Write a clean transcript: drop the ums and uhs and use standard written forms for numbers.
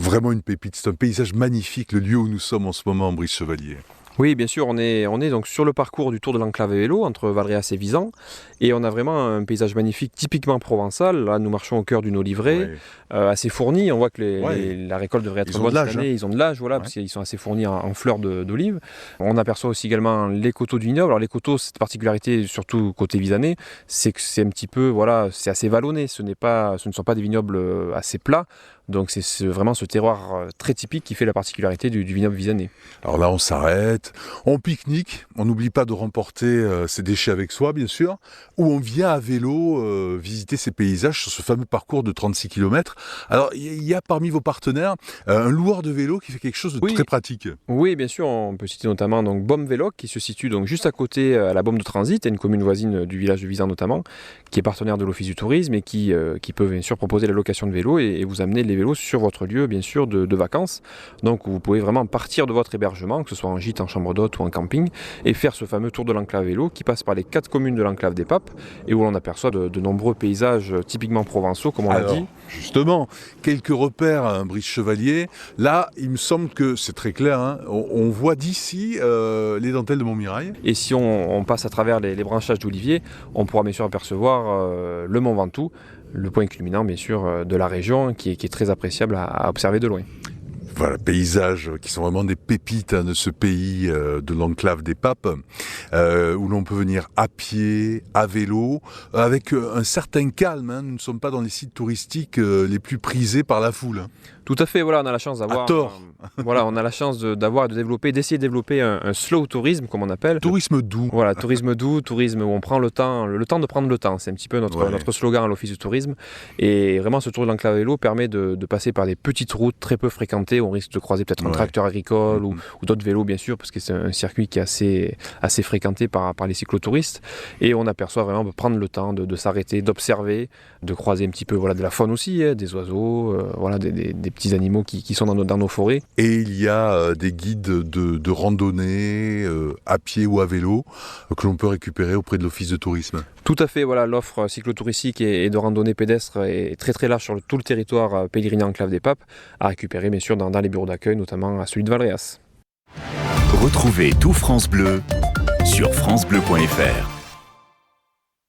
vraiment une pépite. C'est un paysage magnifique, le lieu où nous sommes en ce moment, Briche-Chevalier. Oui, bien sûr, on est donc sur le parcours du Tour de l'Enclave à vélo entre Valréas et Visan, et on a vraiment un paysage magnifique typiquement provençal. Là, nous marchons au cœur d'une olivier assez fournie. On voit que la récolte devrait être bonne cette année. Ils ont de l'âge, voilà, parce qu'ils sont assez fournis en fleurs d'olive. On aperçoit aussi également les coteaux du vignoble. Alors les coteaux, cette particularité, surtout côté visanais, c'est que c'est un petit peu, voilà, c'est assez vallonné. Ce ne sont pas des vignobles assez plats. Donc c'est vraiment ce terroir très typique qui fait la particularité du vignoble visanais. Alors là, on s'arrête, on pique-nique, on n'oublie pas de remporter ses déchets avec soi, bien sûr, ou on vient à vélo visiter ces paysages sur ce fameux parcours de 36 km. Alors, il y a parmi vos partenaires un loueur de vélo qui fait quelque chose de très pratique. Oui, bien sûr, on peut citer notamment donc Baume Véloc, qui se situe donc juste à côté à la Baume de Transit, une commune voisine du village de Visan notamment, qui est partenaire de l'Office du tourisme et qui peut bien sûr proposer la location de vélos et vous amener les vélos sur votre lieu, bien sûr, de vacances. Donc, vous pouvez vraiment partir de votre hébergement, que ce soit en gîte, en chambre d'hôte ou en camping, et faire ce fameux tour de l'enclave vélo qui passe par les 4 communes de l'enclave des Papes et où l'on aperçoit de nombreux paysages typiquement provençaux, comme on l'a dit. Justement, quelques repères, Briche-Chevalier. Là, il me semble que c'est très clair, hein, on voit d'ici les dentelles de Montmirail. Et si on passe à travers les branchages d'olivier, on pourra bien sûr apercevoir le Mont Ventoux, le point culminant bien sûr de la région qui est très appréciable à observer de loin. Voilà, paysages qui sont vraiment des pépites de ce pays de l'enclave des Papes, où l'on peut venir à pied, à vélo, avec un certain calme. Hein. Nous ne sommes pas dans les sites touristiques les plus prisés par la foule. Hein. Tout à fait, voilà, on a la chance d'avoir. À tort. Voilà, on a la chance d'essayer de développer un slow tourisme, comme on appelle. Tourisme doux. Voilà, tourisme doux, tourisme où on prend le temps de prendre le temps. C'est un petit peu notre slogan à l'Office du tourisme. Et vraiment, ce tour de l'enclave vélo permet de passer par des petites routes très peu fréquentées. On risque de croiser peut-être un tracteur agricole ou d'autres vélos, bien sûr, parce que c'est un circuit qui est assez fréquenté par les cyclotouristes. Et on aperçoit vraiment de prendre le temps de s'arrêter, d'observer, de croiser un petit peu de la faune aussi, des oiseaux, des petits animaux qui sont dans nos forêts. Et il y a des guides de randonnée à pied ou à vélo que l'on peut récupérer auprès de l'Office de tourisme. Tout à fait, voilà, l'offre cyclotouristique et de randonnée pédestre est très très large sur tout le territoire pèlerinien enclave des Papes, à récupérer bien sûr dans les bureaux d'accueil, notamment à celui de Valréas. Retrouvez tout France Bleu sur francebleu.fr.